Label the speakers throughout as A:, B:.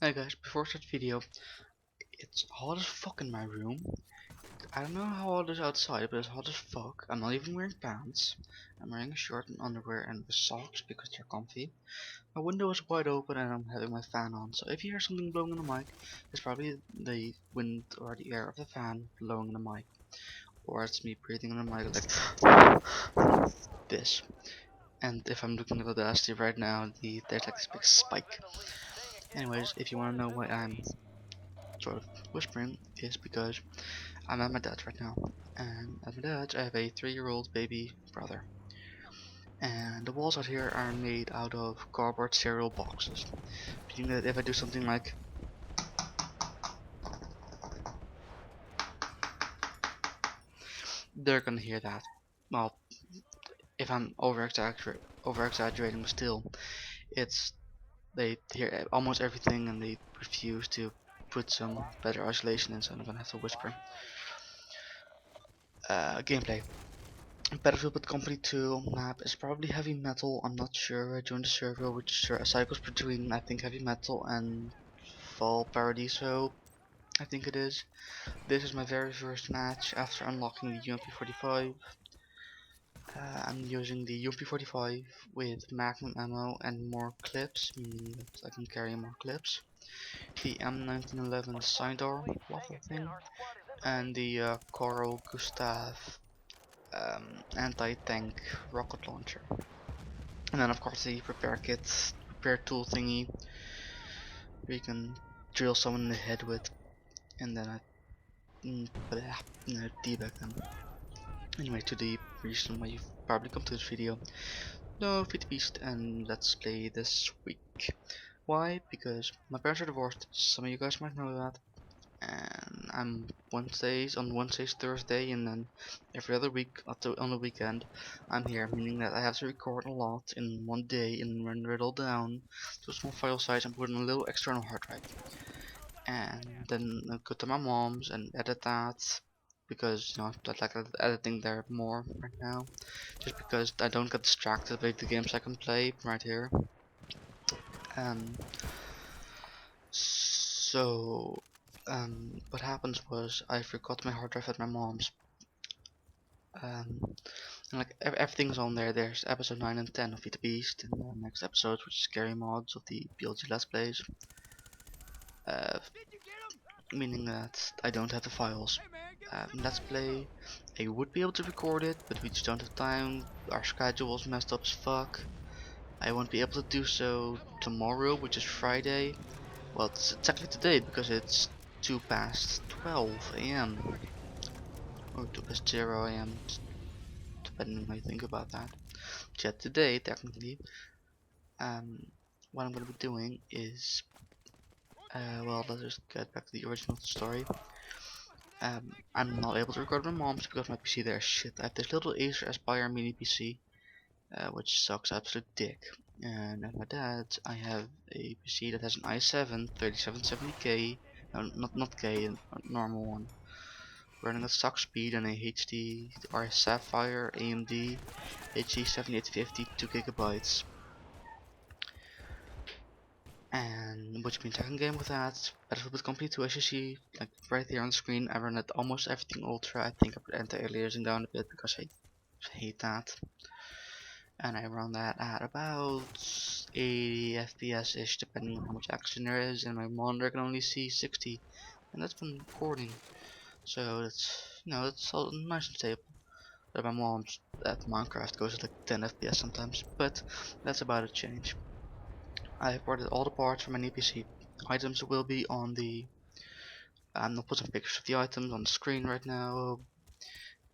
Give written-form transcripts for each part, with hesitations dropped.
A: Hey guys, before I start the video, it's hot as fuck in my room. I don't know how hot it is outside, but it's hot as fuck. I'm not even wearing pants. I'm wearing a shirt and underwear and the socks because they're comfy. My window is wide open and I'm having my fan on, so if you hear something blowing in the mic, it's probably the wind or the air of the fan blowing in the mic. Or it's me breathing in the mic like this. And if I'm looking at the Audacity right now, there's like this big spike. Anyways, if you want to know why I'm sort of whispering, is because I'm at my dad's right now, and at my dad's I have a 3-year-old baby brother. And the walls out here are made out of cardboard cereal boxes, meaning that if I do something like they're gonna hear that. Well, if I'm over exaggerating, still, it's they hear almost everything and they refuse to put some better isolation in, so I'm gonna have to whisper. Gameplay. Battlefield with Company 2 map is probably heavy metal. I'm not sure. I joined the server which cycles between I think heavy metal and fall paradiso. I think it is. This is my very first match after unlocking the UMP45. I'm using the UMP45 with magnum ammo and more clips, meaning that I can carry more clips. The M1911 sidearm waffle thing, and the Coral Gustav anti-tank rocket launcher. And then of course the repair kit, repair tool thingy, where you can drill someone in the head with, and then debug them. Anyway, to the reason why you've probably come to this video. No Fit Beast and Let's Play this week. Why? Because my parents are divorced, some of you guys might know that. And I'm Wednesdays, Thursday, and then every other week on the weekend I'm here, meaning that I have to record a lot in one day and render it all down to a small file size and put in a little external hard drive. And then I go to my mom's and edit that because I like editing there more right now, just because I don't get distracted by the games I can play right here. Um, so what happens was I forgot my hard drive at my mom's. And like everything's on there. There's episode 9 and 10 of Eat the Beast, and the next episode, which is scary mods of the BLG Let's Plays. Uh, Meaning that I don't have the files. Let's Play, I would be able to record it, but we just don't have time. Our schedule's messed up as fuck. I won't be able to do so tomorrow, which is Friday. Well, it's technically today because it's 2 past 12 a.m. or 2 past 0 a.m. depending on how you think about that. But yeah, today technically, what I'm gonna be doing is, well, let's just get back to the original story. I'm not able to record my mom's because my PC there is shit. I have this little Acer Aspire mini PC, which sucks absolute dick. And at my dad's, I have a PC that has an i7 3770K, no, not K, a normal one, running at stock speed and a HD or Sapphire AMD HD7850 2 GB. And which means I can game with that. Battlefield with Company 2, as you see, like right there on the screen, I run at almost everything ultra. I think I put anti-aliasing down a bit because I hate that. And I run that at about 80 FPS ish, depending on how much action there is. And my monitor can only see 60, and that's been recording. So it's all nice and stable. But my mom's at Minecraft goes at like 10 FPS sometimes, but that's about to change. I have ordered all the parts for my new PC. Items will be on the. I'll put some pictures of the items on the screen right now,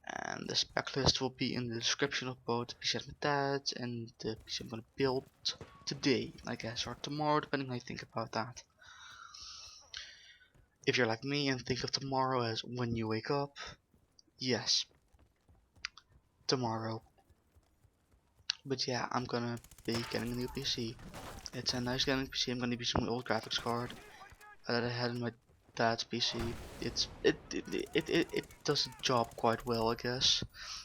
A: and the spec list will be in the description of both the PC at my dad's and the PC I'm gonna build today, I guess, or tomorrow, depending how you think about that. If you're like me and think of tomorrow as when you wake up, yes, tomorrow. But yeah, I'm gonna be getting a new PC. It's a nice gaming PC. I'm gonna be using my old graphics card that I had in my dad's PC. It does the job quite well, I guess.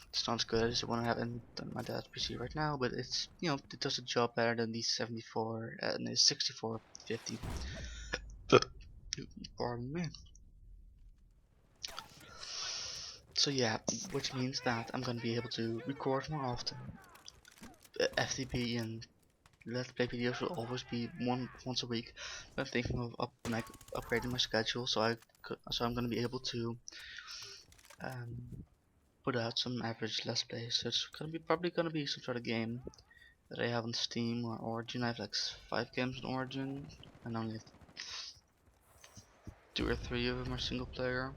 A: It's not as good as the one I have in my dad's PC right now, but it's it does the job better than the 74 and the 6450. But pardon me. So yeah, which means that I'm gonna be able to record more often. FTB and Let's Play videos will always be once a week. But I'm thinking of upgrading my schedule, so I'm gonna be able to um, put out some average Let's Plays. So it's probably gonna be some sort of game that I have on Steam or Origin. I have like 5 games on Origin, and only 2 or 3 of them are single player,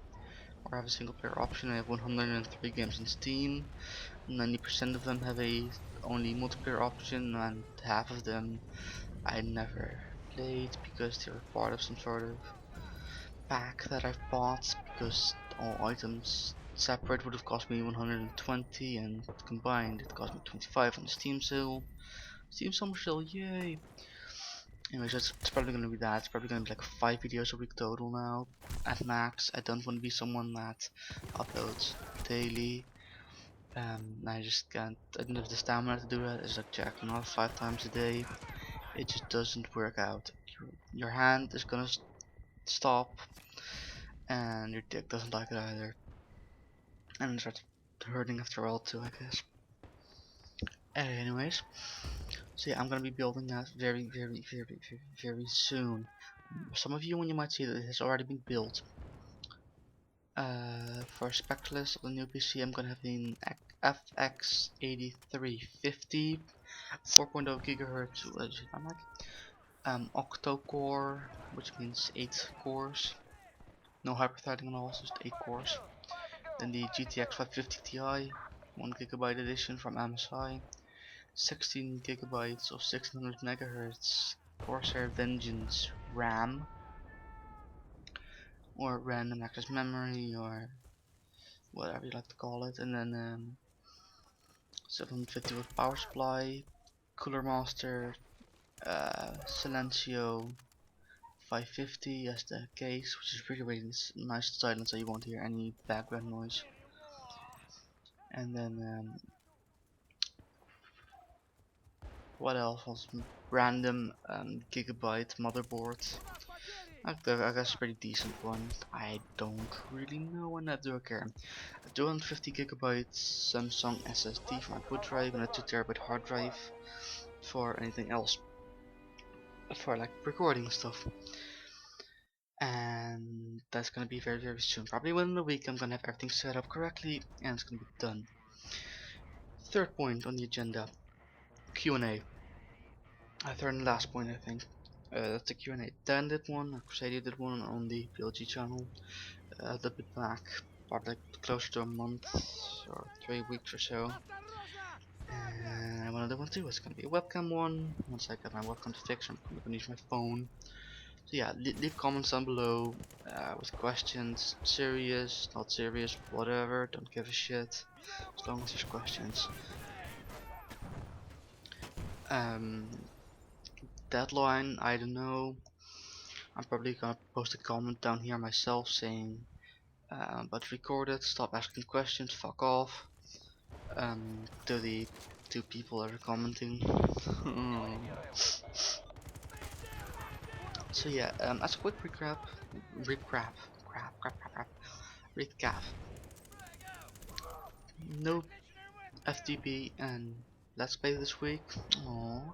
A: or have a single player option. I have 103 games on Steam. 90% of them have a only multiplayer option, and half of them I never played because they were part of some sort of pack that I've bought, because all items separate would have cost me 120 and combined it cost me 25 on the Steam sale. Steam summer sale, yay! Anyways, it's probably gonna be that. It's probably gonna be like 5 videos a week total now, at max. I don't want to be someone that uploads daily. I just can't. I don't have the stamina to do that. It's like jacking off 5 times a day. It just doesn't work out. Your hand is gonna stop, and your dick doesn't like it either, and it starts hurting after all too, I guess. Anyways, so yeah, I'm gonna be building that very soon. Some of you, when you might see that it has already been built. For spec list of the new PC, I'm gonna have an FX8350, 4.0 gigahertz. Octocore, which means 8 cores. No hyper-threading and all, just 8 cores. Then the GTX 550 Ti, 1GB edition from MSI. 16 gigabytes of 600 megahertz Corsair Vengeance RAM, or random access memory, or whatever you like to call it. And then 750 watt power supply, Cooler Master, Silencio 550 as the case, which is really nice silent, so you won't hear any background noise. And then what else was random Gigabyte motherboard. I guess a pretty decent one. I don't really know, and I do care. A 250 gigabyte Samsung SSD for my boot drive, and a 2 terabyte hard drive for anything else, for like recording stuff. And that's gonna be very soon. Probably within a week I'm gonna have everything set up correctly, and it's gonna be done. Third point on the agenda, Q&A. Third and last point, I think. That's the Q&A. Dan did one, Crusadia did one on the PLG channel a little bit back, probably like closer to a month or 3 weeks or so. And I want to do one too. It's gonna be a webcam one. Once I get my webcam fixed, I'm gonna use my phone. So yeah, leave comments down below with questions, serious, not serious, whatever. Don't give a shit as long as there's questions. Deadline, I don't know. I'm probably gonna post a comment down here myself saying, but record it, stop asking questions, fuck off. To the 2 people that are commenting. So yeah, as a quick recap, no FTB and Let's Play this week. Aww.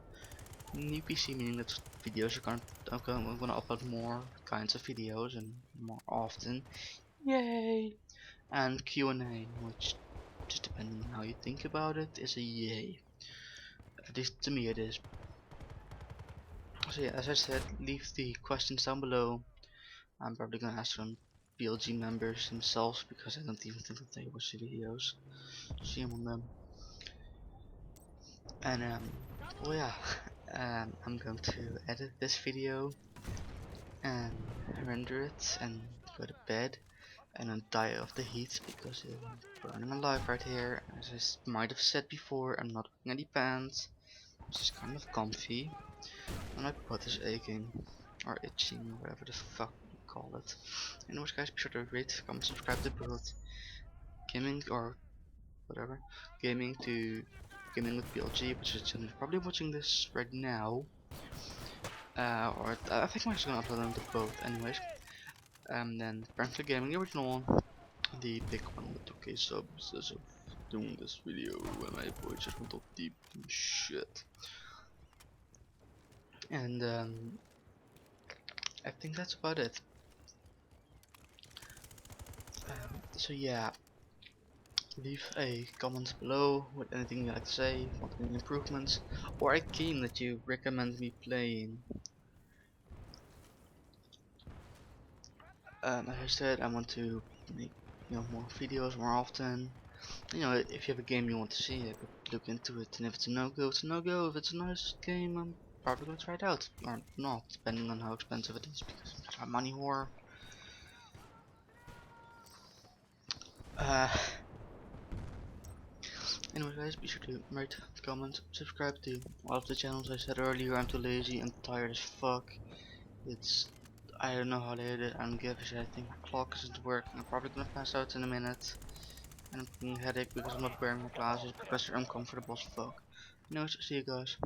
A: New PC meaning that videos are I'm gonna upload more kinds of videos and more often. Yay! And Q&A, which, just depending on how you think about it, is a yay. At least to me it is. So yeah, as I said, leave the questions down below. I'm probably gonna ask some BLG members themselves because I don't even think that they watch the videos. Shame on them. And well yeah, I'm going to edit this video and render it and go to bed and then die of the heat because I'm burning alive right here. As I might have said before, I'm not wearing any pants, which is kind of comfy, and my butt is aching or itching, whatever the fuck you call it. Anyways guys, be sure to rate, comment, subscribe to both gaming or whatever, gaming to gaming with BLG, which is probably watching this right now. I think I'm actually gonna upload them to both anyways. Then Frankly Gaming, the original one, the big one with 2k subs as of doing this video, and my voice just went all deep and shit. And I think that's about it. So yeah, leave a comment below with anything you like to say, want any improvements, or a game that you recommend me playing. As I said, I want to make more videos more often. If you have a game you want to see, I could look into it, and if it's a no-go, it's a no-go. If it's a nice game, I'm probably gonna try it out, or not, depending on how expensive it is, because I'm a money whore. Anyway guys, be sure to rate, comment, subscribe to all of the channels I said earlier. I'm too lazy and tired as fuck. I don't know how late it is, I don't give a shit. I think my clock isn't working. I'm probably gonna pass out in a minute. And I'm getting a headache because I'm not wearing my glasses because they're uncomfortable as fuck. Anyways, see you guys.